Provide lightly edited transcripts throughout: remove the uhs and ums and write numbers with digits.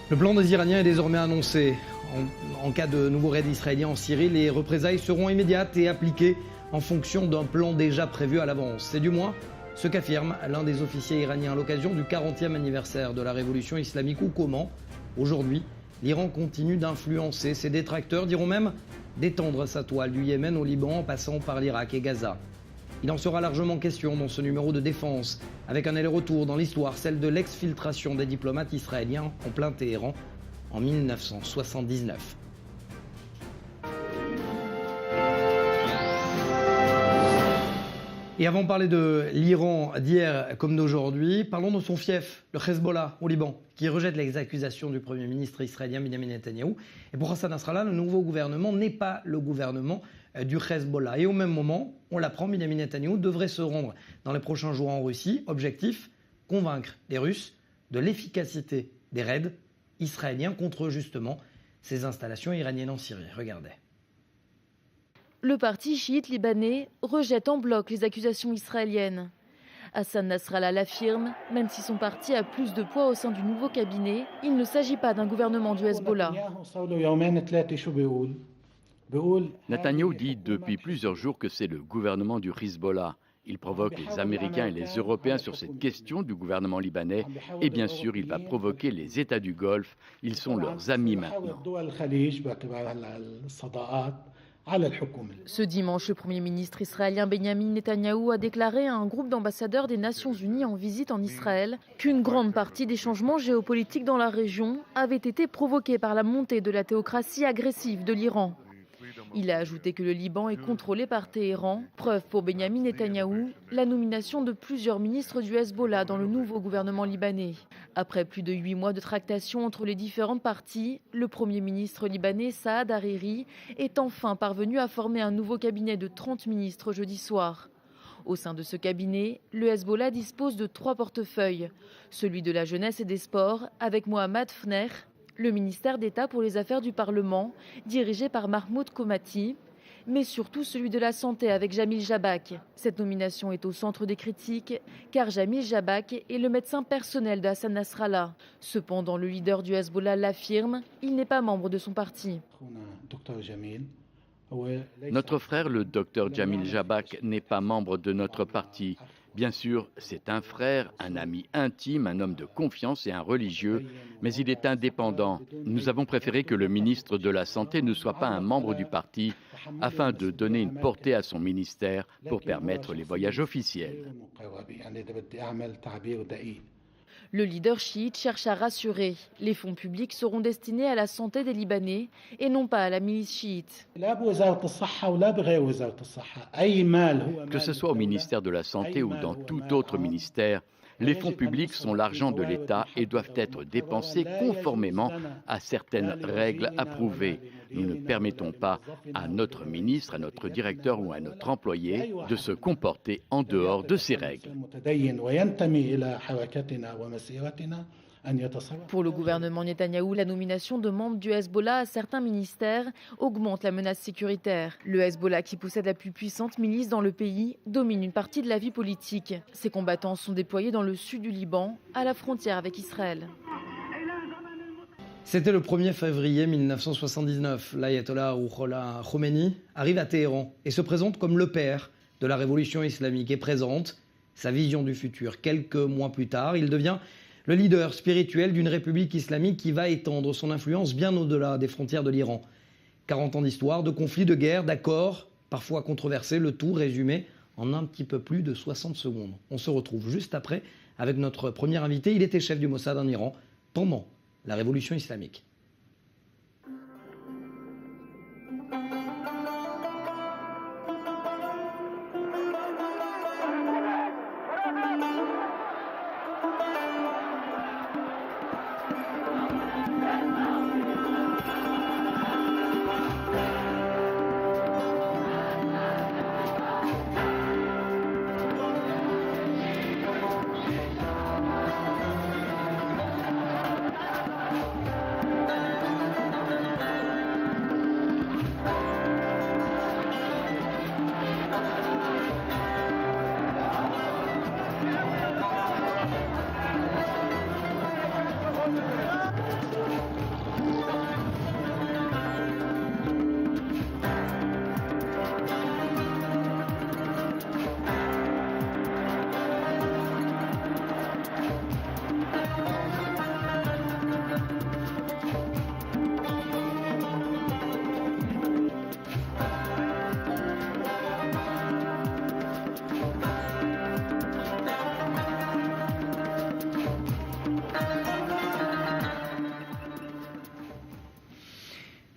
Le plan des Iraniens est désormais annoncé. En cas de nouveau raid israélien en Syrie, les représailles seront immédiates et appliquées en fonction d'un plan déjà prévu à l'avance. C'est du moins ce qu'affirme l'un des officiers iraniens à l'occasion du 40e anniversaire de la révolution islamique, ou comment, aujourd'hui, l'Iran continue d'influencer. Ses détracteurs diront même d'étendre sa toile du Yémen au Liban en passant par l'Irak et Gaza. Il en sera largement question dans ce numéro de défense, avec un aller-retour dans l'histoire, celle de l'exfiltration des diplomates israéliens en plein Téhéran en 1979. Et avant de parler de l'Iran d'hier comme d'aujourd'hui, parlons de son fief, le Hezbollah au Liban, qui rejette les accusations du Premier ministre israélien Benyamin Netanyahou. Et pour Hassan Nasrallah, le nouveau gouvernement n'est pas le gouvernement du Hezbollah. Et au même moment, on l'apprend, Benyamin Netanyahou devrait se rendre dans les prochains jours en Russie. Objectif, convaincre les Russes de l'efficacité des raids israéliens contre justement ces installations iraniennes en Syrie. Regardez. Le parti chiite libanais rejette en bloc les accusations israéliennes. Hassan Nasrallah l'affirme, même si son parti a plus de poids au sein du nouveau cabinet, il ne s'agit pas d'un gouvernement du Hezbollah. Netanyahou dit depuis plusieurs jours que c'est le gouvernement du Hezbollah. Il provoque les Américains et les Européens sur cette question du gouvernement libanais. Et bien sûr, il va provoquer les États du Golfe. Ils sont leurs amis maintenant. Ce dimanche, le Premier ministre israélien Benyamin Netanyahou a déclaré à un groupe d'ambassadeurs des Nations Unies en visite en Israël qu'une grande partie des changements géopolitiques dans la région avaient été provoqués par la montée de la théocratie agressive de l'Iran. Il a ajouté que le Liban est contrôlé par Téhéran. Preuve pour Benyamin Netanyahou, la nomination de plusieurs ministres du Hezbollah dans le nouveau gouvernement libanais. Après plus de 8 mois de tractations entre les différentes parties, le Premier ministre libanais Saad Hariri est enfin parvenu à former un nouveau cabinet de 30 ministres jeudi soir. Au sein de ce cabinet, le Hezbollah dispose de 3 portefeuilles. Celui de la jeunesse et des sports, avec Mohammad Fner, le ministère d'État pour les affaires du Parlement, dirigé par Mahmoud Komati, mais surtout celui de la santé avec Jamil Jabak. Cette nomination est au centre des critiques, car Jamil Jabak est le médecin personnel de Hassan Nasrallah. Cependant, le leader du Hezbollah l'affirme, il n'est pas membre de son parti. Notre frère, le docteur Jamil Jabak, n'est pas membre de notre parti. Bien sûr, c'est un frère, un ami intime, un homme de confiance et un religieux, mais il est indépendant. Nous avons préféré que le ministre de la Santé ne soit pas un membre du parti, afin de donner une portée à son ministère pour permettre les voyages officiels. Le leader chiite cherche à rassurer. Les fonds publics seront destinés à la santé des Libanais et non pas à la milice chiite. Que ce soit au ministère de la Santé ou dans tout autre ministère, les fonds publics sont l'argent de l'État et doivent être dépensés conformément à certaines règles approuvées. Nous ne permettons pas à notre ministre, à notre directeur ou à notre employé de se comporter en dehors de ces règles. Pour le gouvernement Netanyahou, la nomination de membres du Hezbollah à certains ministères augmente la menace sécuritaire. Le Hezbollah, qui possède la plus puissante milice dans le pays, domine une partie de la vie politique. Ses combattants sont déployés dans le sud du Liban, à la frontière avec Israël. C'était le 1er février 1979. L'ayatollah Ruhollah Khomeini arrive à Téhéran et se présente comme le père de la révolution islamique et présente sa vision du futur. Quelques mois plus tard, il devient le leader spirituel d'une république islamique qui va étendre son influence bien au-delà des frontières de l'Iran. 40 ans d'histoire, de conflits, de guerres, d'accords, parfois controversés, le tout résumé en un petit peu plus de 60 secondes. On se retrouve juste après avec notre premier invité. Il était chef du Mossad en Iran pendant la révolution islamique.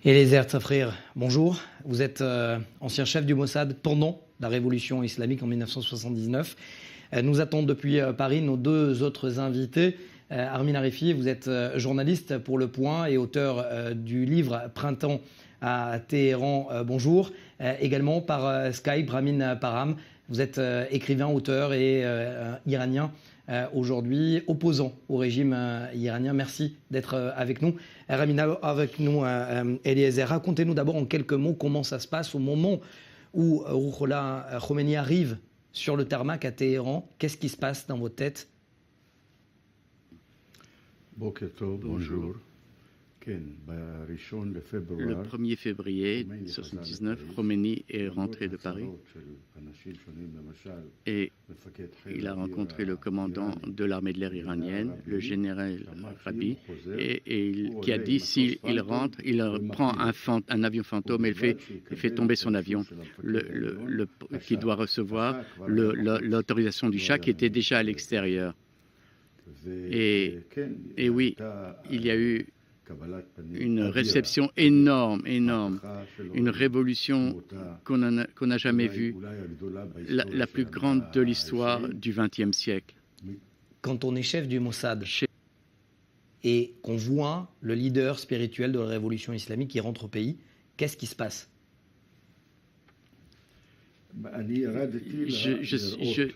Eliezer Tzafrir, bonjour. Vous êtes ancien chef du Mossad pendant la révolution islamique en 1979. Nous attendent depuis Paris nos deux autres invités. Armin Arifi, vous êtes journaliste pour Le Point et auteur du livre Printemps à Téhéran, bonjour. Également par Skype, Ramin Parham, vous êtes écrivain, auteur et iranien. Aujourd'hui opposant au régime iranien. Merci d'être avec nous. Ramina, avec nous, Eliezer. Racontez-nous d'abord en quelques mots comment ça se passe au moment où Rouhollah Khomeini arrive sur le tarmac à Téhéran. Qu'est-ce qui se passe dans votre tête? Bonjour. Le 1er février 1979, Khomeini est rentré de Paris et il a rencontré le commandant de l'armée de l'air iranienne, le général Rabi, qui a dit s'il rentre, il prend un avion fantôme et il fait tomber son avion, qui doit recevoir l'autorisation du Shah qui était déjà à l'extérieur. Et oui, il y a eu une réception énorme, une révolution qu'on n'a jamais vue, la plus grande de l'histoire du XXe siècle. Quand on est chef du Mossad et qu'on voit le leader spirituel de la révolution islamique qui rentre au pays, qu'est-ce qui se passe?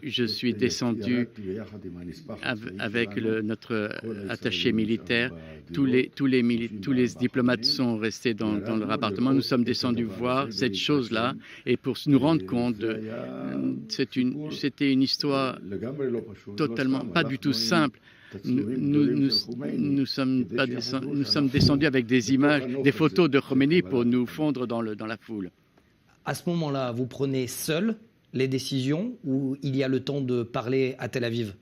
Je suis descendu avec notre attaché militaire. Tous les diplomates sont restés dans leur appartement. Nous sommes descendus voir cette chose-là et pour nous rendre compte, c'était une histoire totalement pas du tout simple. Nous sommes descendus avec des images, des photos de Khomeini pour nous fondre dans la foule. À ce moment-là, vous prenez seul les décisions ou il y a le temps de parler à Tel Aviv?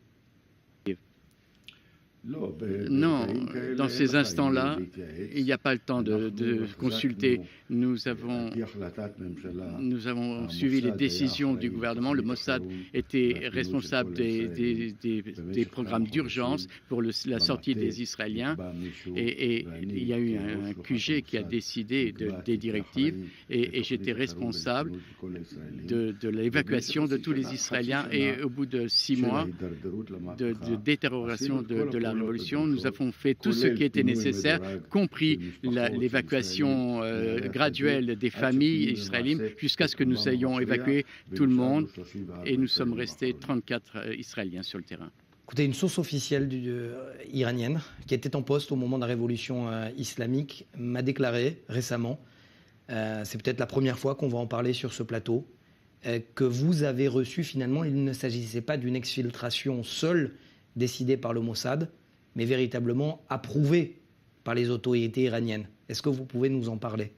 Non, dans ces instants-là, il n'y a pas le temps de consulter. Nous avons suivi les décisions du gouvernement. Le Mossad était responsable des programmes d'urgence pour la sortie des Israéliens. Et il y a eu un QG qui a décidé des directives et j'étais responsable de l'évacuation de tous les Israéliens. Et au bout de 6 mois de détérioration de la révolution, nous avons fait tout ce qui était nécessaire, compris l'évacuation graduelle des familles israéliennes, jusqu'à ce que nous ayons évacué tout le monde et nous sommes restés 34 Israéliens sur le terrain. Écoutez, une source officielle iranienne qui était en poste au moment de la révolution islamique m'a déclaré récemment, c'est peut-être la première fois qu'on va en parler sur ce plateau, que vous avez reçu finalement, il ne s'agissait pas d'une exfiltration seule décidée par le Mossad, mais véritablement approuvée par les autorités iraniennes. Est-ce que vous pouvez nous en parler?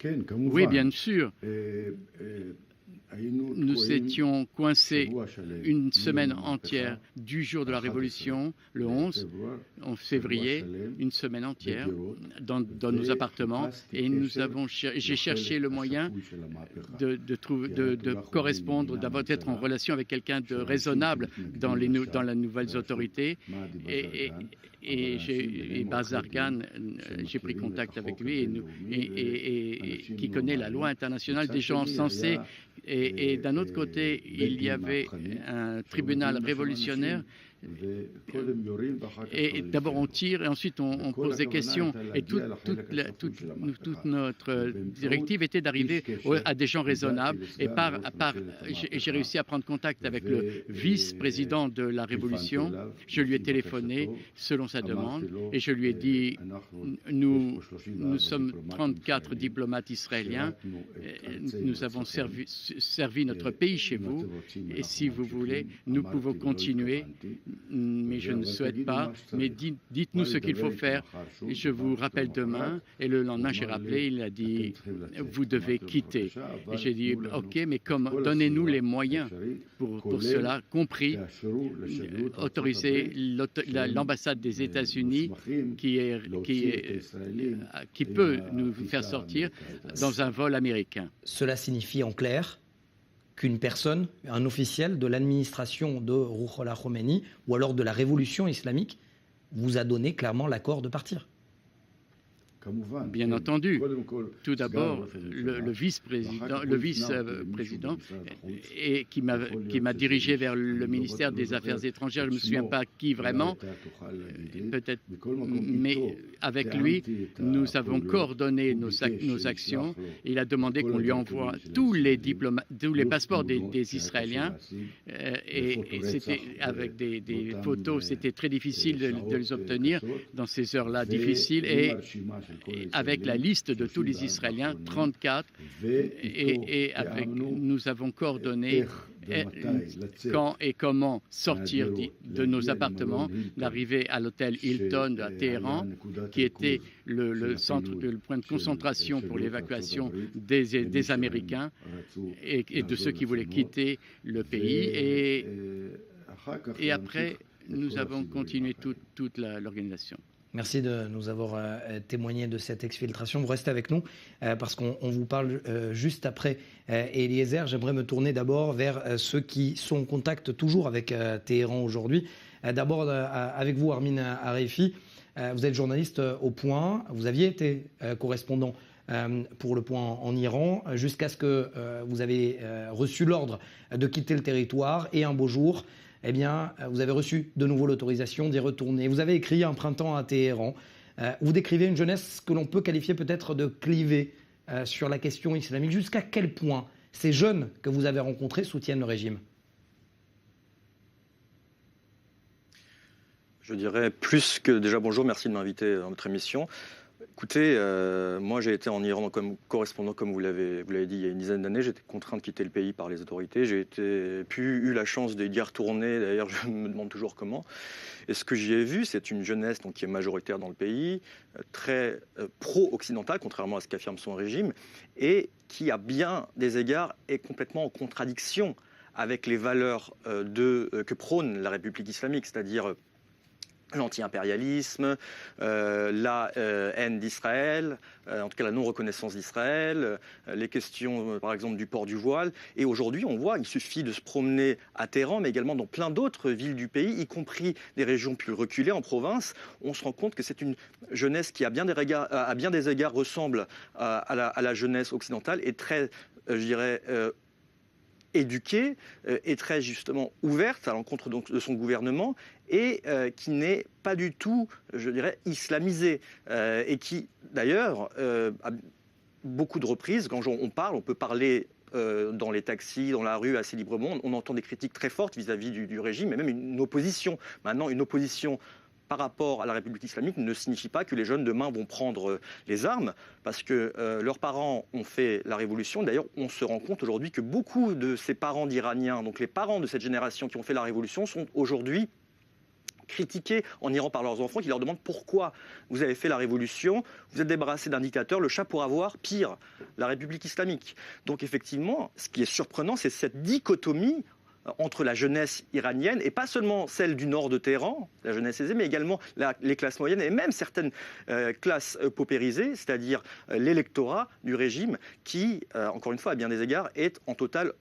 Oui, bien sûr. Nous étions coincés une semaine entière du jour de la Révolution, le 11 février, une semaine entière dans nos appartements et j'ai cherché le moyen de correspondre, d'être en relation avec quelqu'un de raisonnable dans la nouvelles autorités et Bazargan, j'ai pris contact avec lui et qui connaît la loi internationale, des gens sensés. Et d'un autre côté, il y avait un tribunal révolutionnaire. Et d'abord on tire et ensuite on pose des questions. Et toute notre directive était d'arriver à des gens raisonnables. Et j'ai réussi à prendre contact avec le vice-président de la Révolution. Je lui ai téléphoné selon sa demande et je lui ai dit nous sommes 34 diplomates israéliens. Nous avons servi notre pays chez vous. Et si vous voulez, nous pouvons continuer. Mais je ne souhaite pas. Mais dites-nous ce qu'il faut faire. Je vous rappelle demain. Et le lendemain, j'ai rappelé. Il a dit vous devez quitter. Et j'ai dit ok, mais donnez-nous les moyens pour cela, compris autoriser l'ambassade des États-Unis qui peut nous faire sortir dans un vol américain. Cela signifie en clair qu'une personne, un officiel de l'administration de Rouhollah Khomeini ou alors de la révolution islamique vous a donné clairement l'accord de partir? Bien entendu. Tout d'abord, le vice-président, et qui m'a dirigé vers le ministère des Affaires étrangères. Je ne me souviens pas qui vraiment, peut-être, mais avec lui, nous avons coordonné nos actions. Il a demandé qu'on lui envoie tous les passeports des Israéliens, et c'était avec des photos. C'était très difficile de les obtenir dans ces heures-là difficiles, et avec la liste de tous les Israéliens, 34, et nous avons coordonné quand et comment sortir de nos appartements, d'arriver à l'hôtel Hilton à Téhéran, qui était le point de concentration pour l'évacuation des Américains et de ceux qui voulaient quitter le pays. Et après, nous avons continué toute l'organisation. Merci de nous avoir témoigné de cette exfiltration. Vous restez avec nous parce qu'on vous parle juste après Eliezer. J'aimerais me tourner d'abord vers ceux qui sont en contact toujours avec Téhéran aujourd'hui. D'abord avec vous, Armin Arefi. Vous êtes journaliste au Point. Vous aviez été correspondant pour le Point en Iran jusqu'à ce que vous avez reçu l'ordre de quitter le territoire, et un beau jour, eh bien, vous avez reçu de nouveau l'autorisation d'y retourner. Vous avez écrit Un printemps à Téhéran. Vous décrivez une jeunesse que l'on peut qualifier peut-être de clivée sur la question islamique. Jusqu'à quel point ces jeunes que vous avez rencontrés soutiennent le régime ? Je dirais plus que déjà bonjour, merci de m'inviter dans notre émission. Écoutez, moi j'ai été en Iran comme correspondant, comme vous l'avez dit, il y a une dizaine d'années. J'étais contraint de quitter le pays par les autorités. J'ai eu la chance d'y retourner. D'ailleurs, je me demande toujours comment. Et ce que j'y ai vu, c'est une jeunesse qui est majoritaire dans le pays, très pro-occidentale, contrairement à ce qu'affirme son régime, et qui, à bien des égards, est complètement en contradiction avec les valeurs que prône la République islamique, c'est-à-dire l'anti-impérialisme, la haine d'Israël, en tout cas la non-reconnaissance d'Israël, les questions par exemple du port du voile. Et aujourd'hui, on voit, il suffit de se promener à Téhéran, mais également dans plein d'autres villes du pays, y compris des régions plus reculées en province. On se rend compte que c'est une jeunesse qui, à bien des égards, ressemble à la jeunesse occidentale et très, je dirais, éduquée et très justement ouverte à l'encontre donc de son gouvernement, et qui n'est pas du tout, je dirais, islamisée, et qui d'ailleurs à beaucoup de reprises, quand on peut parler dans les taxis, dans la rue assez librement, on entend des critiques très fortes vis-à-vis du régime, et même une opposition. Maintenant, une opposition par rapport à la République islamique ne signifie pas que les jeunes demain vont prendre les armes, parce que leurs parents ont fait la révolution. D'ailleurs, on se rend compte aujourd'hui que beaucoup de ces parents d'Iraniens, donc les parents de cette génération qui ont fait la révolution, sont aujourd'hui critiqués en Iran par leurs enfants, qui leur demandent pourquoi vous avez fait la révolution, vous êtes débarrassé d'un dictateur, le chat pour avoir pire, la République islamique. Donc effectivement, ce qui est surprenant, c'est cette dichotomie entre la jeunesse iranienne, et pas seulement celle du nord de Téhéran, la jeunesse aisée, mais également les classes moyennes et même certaines classes paupérisées, c'est-à-dire l'électorat du régime qui, encore une fois, à bien des égards, est en totale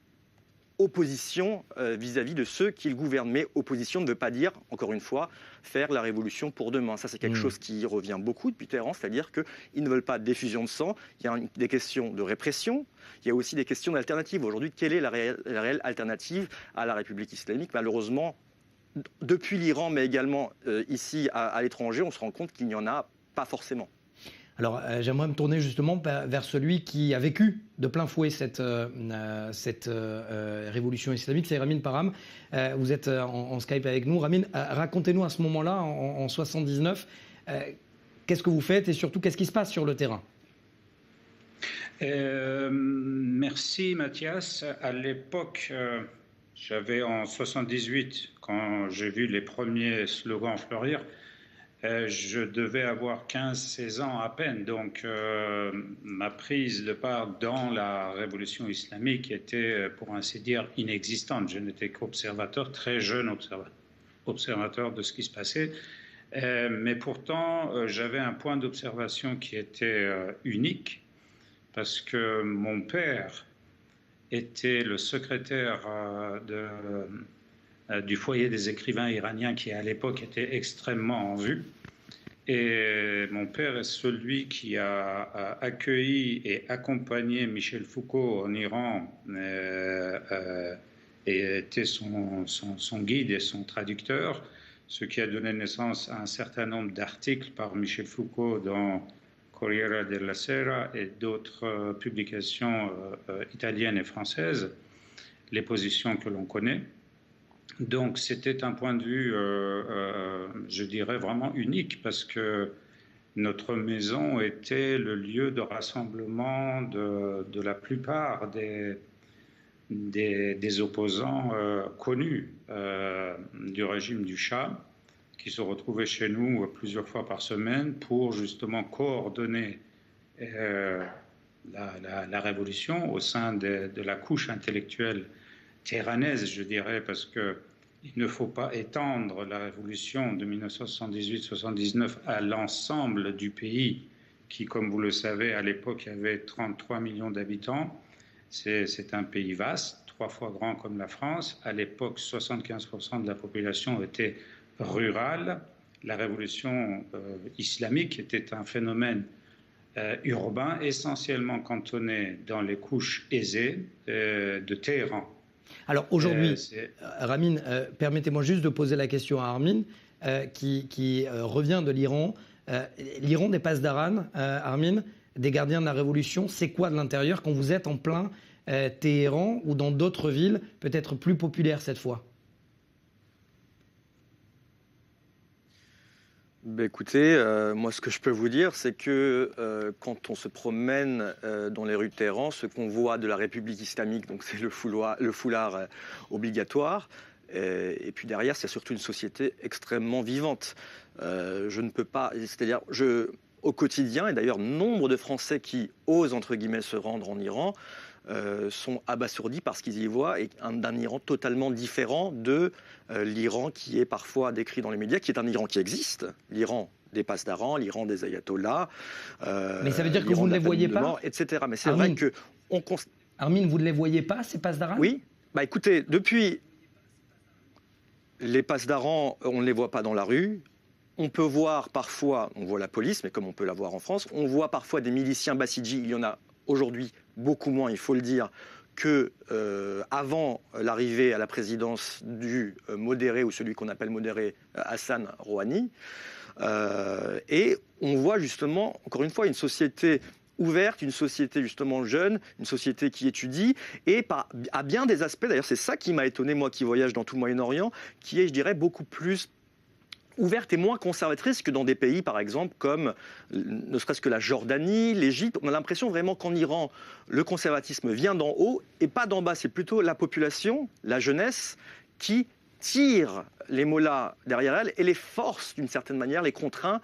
opposition vis-à-vis de ceux qui le gouvernent. Mais opposition ne veut pas dire, encore une fois, faire la révolution pour demain. Ça, c'est quelque chose qui revient beaucoup depuis Téhéran, c'est-à-dire qu'ils ne veulent pas d'effusion de sang. Il y a des questions de répression, il y a aussi des questions d'alternative. Aujourd'hui, quelle est la réelle alternative à la République islamique ? Malheureusement, depuis l'Iran, mais également ici à l'étranger, on se rend compte qu'il n'y en a pas forcément. Alors, j'aimerais me tourner justement vers celui qui a vécu de plein fouet cette révolution islamique, c'est Ramin Parham. Vous êtes en Skype avec nous. Ramin, racontez-nous à ce moment-là, en 79, qu'est-ce que vous faites et surtout, qu'est-ce qui se passe sur le terrain ? Merci Mathias. À l'époque, j'avais en 78, quand j'ai vu les premiers slogans fleurir, je devais avoir 15-16 ans à peine, donc ma prise de part dans la révolution islamique était, pour ainsi dire, inexistante. Je n'étais qu'observateur, très jeune observateur de ce qui se passait, mais pourtant j'avais un point d'observation qui était unique, parce que mon père était le secrétaire du foyer des écrivains iraniens qui à l'époque était extrêmement en vue. Et mon père est celui qui a accueilli et accompagné Michel Foucault en Iran et était son guide et son traducteur, ce qui a donné naissance à un certain nombre d'articles par Michel Foucault dans Corriere della Sera et d'autres publications italiennes et françaises, les positions que l'on connaît. Donc c'était un point de vue, je dirais, vraiment unique, parce que notre maison était le lieu de rassemblement de la plupart des opposants connus du régime du Shah, qui se retrouvaient chez nous plusieurs fois par semaine pour justement coordonner la révolution au sein de la couche intellectuelle téhéranaise, je dirais, parce qu'il ne faut pas étendre la révolution de 1978-79 à l'ensemble du pays, qui, comme vous le savez, à l'époque, avait 33 millions d'habitants. C'est un pays vaste, 3 fois grand comme la France. À l'époque, 75% de la population était rurale. La révolution islamique était un phénomène urbain, essentiellement cantonné dans les couches aisées de Téhéran. Alors aujourd'hui, Ramin, permettez-moi juste de poser la question à Armin, qui revient de l'Iran. L'Iran des Pasdaran, Armin, des gardiens de la Révolution, c'est quoi de l'intérieur quand vous êtes en plein Téhéran ou dans d'autres villes, peut-être plus populaires cette fois? Écoutez, moi ce que je peux vous dire, c'est que quand on se promène dans les rues de Téhéran, ce qu'on voit de la République islamique, donc c'est le foulard obligatoire, et puis derrière c'est surtout une société extrêmement vivante. Je ne peux pas, c'est-à-dire au quotidien, et d'ailleurs nombre de Français qui osent entre guillemets se rendre en Iran sont abasourdis par ce qu'ils y voient, et d'un Iran totalement différent de l'Iran qui est parfois décrit dans les médias, qui est un Iran qui existe, l'Iran des Pasdaran, l'Iran des ayatollahs. Mais ça veut dire que vous ne les voyez pas, etc. Mais c'est vrai que Armin, vous ne les voyez pas, ces Pasdaran? Oui. Écoutez, depuis les Pasdaran, on ne les voit pas dans la rue. On peut voir parfois, on voit la police, mais comme on peut la voir en France, on voit parfois des miliciens bassidji. Il y en a aujourd'hui beaucoup moins, il faut le dire, que avant l'arrivée à la présidence du modéré, ou celui qu'on appelle modéré, Hassan Rouhani. Et on voit justement, encore une fois, une société ouverte, une société justement jeune, une société qui étudie, et à bien des aspects, d'ailleurs c'est ça qui m'a étonné, moi qui voyage dans tout le Moyen-Orient, qui est, je dirais, beaucoup plus ouverte et moins conservatrice que dans des pays, par exemple, comme ne serait-ce que la Jordanie, l'Égypte. On a l'impression vraiment qu'en Iran, le conservatisme vient d'en haut et pas d'en bas. C'est plutôt la population, la jeunesse, qui tire les mollahs derrière elle et les force, d'une certaine manière, les contraint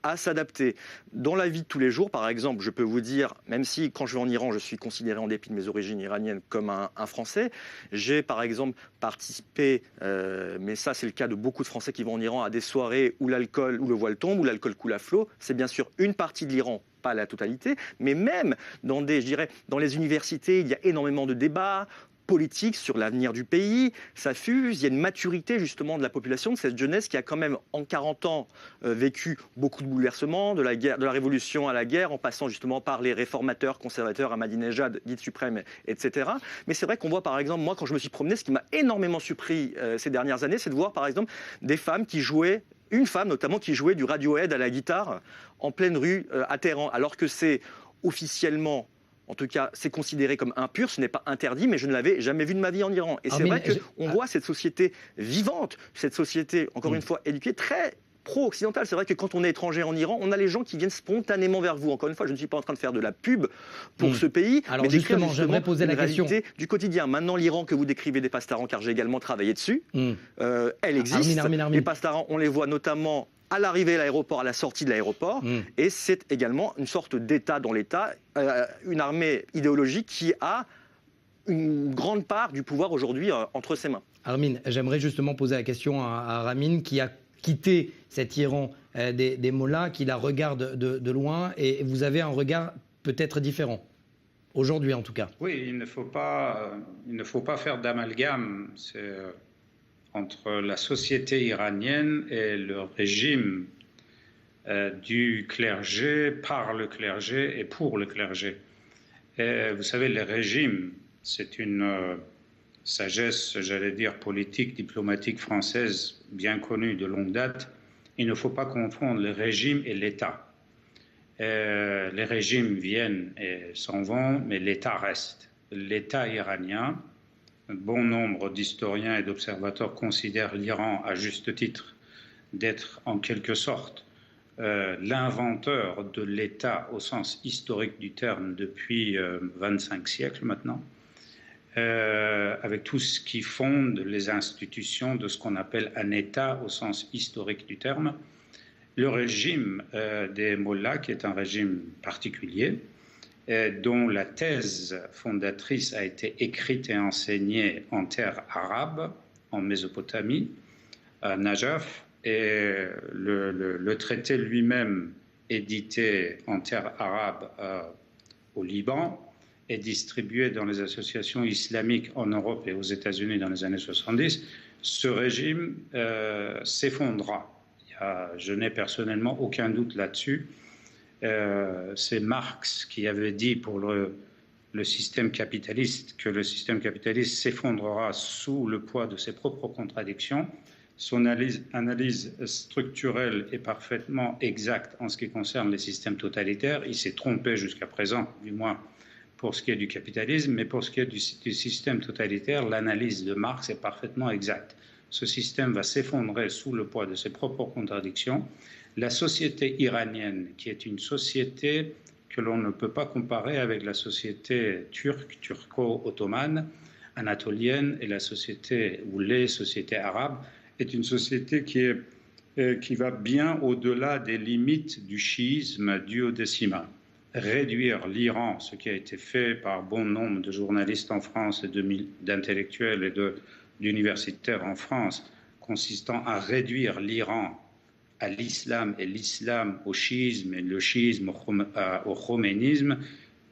à s'adapter. Dans la vie de tous les jours, par exemple, je peux vous dire, même si quand je vais en Iran, je suis considéré, en dépit de mes origines iraniennes, comme un Français, j'ai par exemple participé, mais ça c'est le cas de beaucoup de Français qui vont en Iran, à des soirées où l'alcool, où le voile tombe, où l'alcool coule à flot. C'est bien sûr une partie de l'Iran, pas la totalité, mais même dans dans les universités, il y a énormément de débats politique sur l'avenir du pays, ça fuse, il y a une maturité justement de la population, de cette jeunesse qui a quand même en 40 ans vécu beaucoup de bouleversements, de la guerre, de la révolution à la guerre, en passant justement par les réformateurs, conservateurs, Ahmadinejad, guide suprême, etc. Mais c'est vrai qu'on voit par exemple, moi quand je me suis promené, ce qui m'a énormément surpris ces dernières années, c'est de voir par exemple des femmes qui jouaient, une femme notamment qui jouait du Radiohead à la guitare en pleine rue à Téhéran, alors que c'est officiellement, en tout cas, c'est considéré comme impur, ce n'est pas interdit, mais je ne l'avais jamais vu de ma vie en Iran. Et c'est vrai qu'on voit cette société vivante, cette société, encore une fois, éduquée, très pro-occidentale. C'est vrai que quand on est étranger en Iran, on a les gens qui viennent spontanément vers vous. Encore une fois, je ne suis pas en train de faire de la pub pour ce pays, alors mais d'écrire justement, j'aimerais poser la question du quotidien. Maintenant, l'Iran que vous décrivez des Pasdaran, car j'ai également travaillé dessus, elle existe. Armin. Les Pasdaran, on les voit notamment à l'arrivée à l'aéroport, à la sortie de l'aéroport, et c'est également une sorte d'État dans l'État, une armée idéologique qui a une grande part du pouvoir aujourd'hui entre ses mains. Armin, j'aimerais justement poser la question à Ramin, qui a quitté cet Iran des mollahs, qui la regarde de loin, et vous avez un regard peut-être différent, aujourd'hui en tout cas. Oui, il ne faut pas faire d'amalgame entre la société iranienne et le régime du clergé, par le clergé et pour le clergé. Et vous savez, les régimes, c'est une sagesse, j'allais dire, politique, diplomatique française bien connue de longue date. Il ne faut pas confondre le régime et l'État. Les régimes viennent et s'en vont, mais l'État reste. L'État iranien, un bon nombre d'historiens et d'observateurs considèrent l'Iran, à juste titre, d'être en quelque sorte l'inventeur de l'État au sens historique du terme depuis 25 siècles maintenant, avec tout ce qui fonde les institutions de ce qu'on appelle un État au sens historique du terme. Le régime des mollahs, qui est un régime particulier, dont la thèse fondatrice a été écrite et enseignée en terre arabe, en Mésopotamie, à Najaf, et le traité lui-même, édité en terre arabe au Liban, est distribué dans les associations islamiques en Europe et aux États-Unis dans les années 70, ce régime s'effondra. Je n'ai personnellement aucun doute là-dessus. C'est Marx qui avait dit pour le système capitaliste que le système capitaliste s'effondrera sous le poids de ses propres contradictions. Son analyse structurelle est parfaitement exacte en ce qui concerne les systèmes totalitaires. Il s'est trompé jusqu'à présent, du moins pour ce qui est du capitalisme, mais pour ce qui est du système totalitaire, l'analyse de Marx est parfaitement exacte. Ce système va s'effondrer sous le poids de ses propres contradictions. La société iranienne, qui est une société que l'on ne peut pas comparer avec la société turque, turco-ottomane, anatolienne, et la société ou les sociétés arabes, est une société qui va bien au-delà des limites du chiisme duodécimain. Réduire l'Iran, ce qui a été fait par bon nombre de journalistes en France et d'intellectuels et d'universitaires en France, consistant à réduire l'Iran à l'islam et l'islam au chiisme et le chiisme au khoménisme,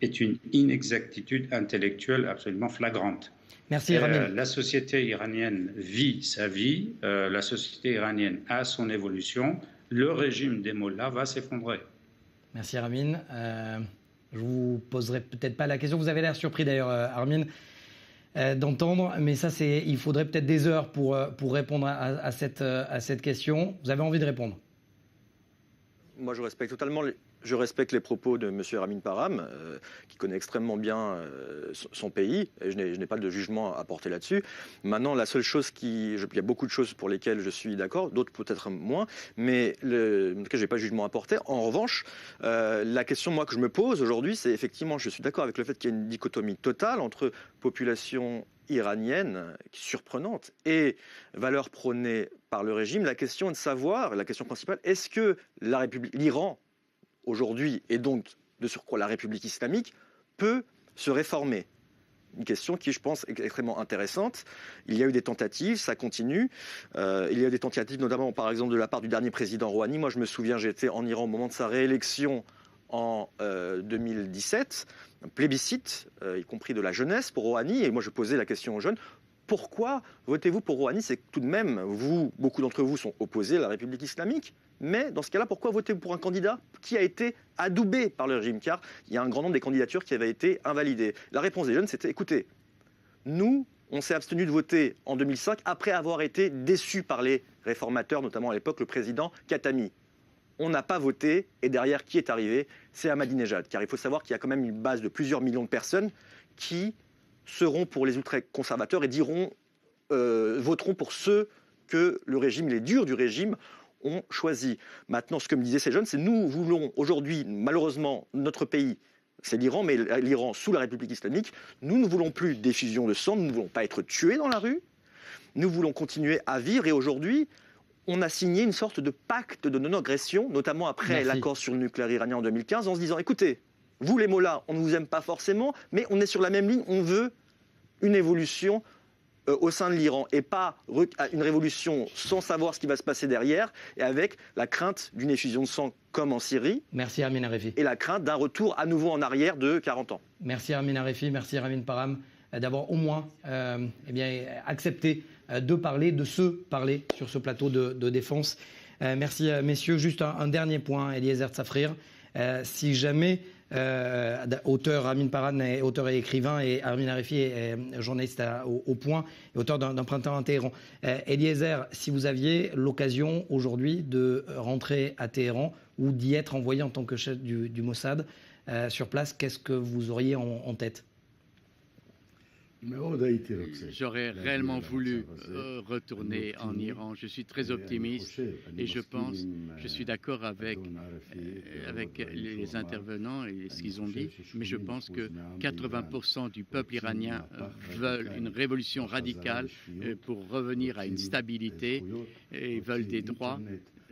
est une inexactitude intellectuelle absolument flagrante. Merci Ramin. La société iranienne vit sa vie, la société iranienne a son évolution, le régime des mollahs va s'effondrer. Merci Ramin. Je vous poserai peut-être pas la question, vous avez l'air surpris d'ailleurs Armin d'entendre, mais ça il faudrait peut-être des heures pour répondre à cette question. Vous avez envie de répondre? Moi je respecte totalement les propos de M. Ramin Parham, qui connaît extrêmement bien son pays, et je n'ai pas de jugement à porter là-dessus. Maintenant, la seule chose il y a beaucoup de choses pour lesquelles je suis d'accord, d'autres peut-être moins, mais en tout cas, je n'ai pas de jugement à porter. En revanche, la question moi que je me pose aujourd'hui, c'est effectivement, je suis d'accord avec le fait qu'il y a une dichotomie totale entre population iranienne, surprenante, et valeurs prônées par le régime. La question est de savoir, la question principale, est-ce que l'Iran aujourd'hui, et donc de surcroît la République islamique, peut se réformer? Une question qui, je pense, est extrêmement intéressante. Il y a eu des tentatives, ça continue. Il y a eu des tentatives, notamment, par exemple, de la part du dernier président Rouhani. Moi, je me souviens, j'étais en Iran au moment de sa réélection en 2017, un plébiscite, y compris de la jeunesse pour Rouhani. Et moi, je posais la question aux jeunes, pourquoi votez-vous pour Rouhani? C'est que tout de même, beaucoup d'entre vous sont opposés à la République islamique. Mais dans ce cas-là, pourquoi votez-vous pour un candidat qui a été adoubé par le régime? Car il y a un grand nombre des candidatures qui avaient été invalidées. La réponse des jeunes, c'était, écoutez, nous, on s'est abstenu de voter en 2005 après avoir été déçus par les réformateurs, notamment à l'époque le président Khatami. On n'a pas voté, et derrière, qui est arrivé? C'est Ahmadinejad. Car il faut savoir qu'il y a quand même une base de plusieurs millions de personnes qui seront pour les ultra-conservateurs et voteront pour ceux que le régime, les durs du régime, ont choisi. Maintenant, ce que me disaient ces jeunes, c'est nous voulons aujourd'hui, malheureusement, notre pays, c'est l'Iran, mais l'Iran sous la République islamique, nous ne voulons plus d'effusion de sang, nous ne voulons pas être tués dans la rue, nous voulons continuer à vivre, et aujourd'hui, on a signé une sorte de pacte de non-agression, notamment après l'accord sur le nucléaire iranien en 2015, en se disant, écoutez, vous les mollahs, on ne vous aime pas forcément, mais on est sur la même ligne, on veut une évolution au sein de l'Iran, et pas une révolution sans savoir ce qui va se passer derrière, et avec la crainte d'une effusion de sang comme en Syrie. Merci Armin Harefi. Et la crainte d'un retour à nouveau en arrière de 40 ans. Merci Armin Harefi, merci Ramin Parham d'avoir au moins accepté de se parler sur ce plateau de défense Merci messieurs. Juste un dernier point, Eliezer Tsafrir. Si jamais auteur Amin Parad est auteur et écrivain et Armin Arifi est journaliste au Point et auteur d'un printemps à Téhéran. Eliezer, si vous aviez l'occasion aujourd'hui de rentrer à Téhéran ou d'y être envoyé en tant que chef du Mossad sur place, qu'est-ce que vous auriez en tête ? J'aurais réellement voulu retourner en Iran. Je suis très optimiste et je suis d'accord avec les intervenants et ce qu'ils ont dit, mais je pense que 80% du peuple iranien veulent une révolution radicale pour revenir à une stabilité et veulent des droits,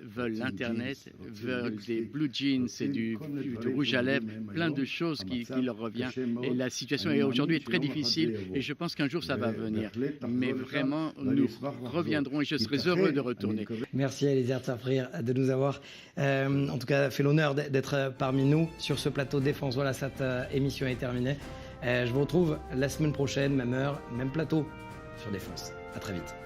veulent l'Internet, veulent des blue jeans et du rouge à lèvres, plein de choses qui leur revient. Et la situation aujourd'hui est très difficile et je pense qu'un jour ça va venir. Mais vraiment, nous reviendrons et je serai heureux de retourner. Merci Eliezer Tsafrir de nous avoir en tout cas fait l'honneur d'être parmi nous sur ce plateau Défense. Voilà, cette émission est terminée. Je vous retrouve la semaine prochaine, même heure, même plateau sur Défense. À très vite.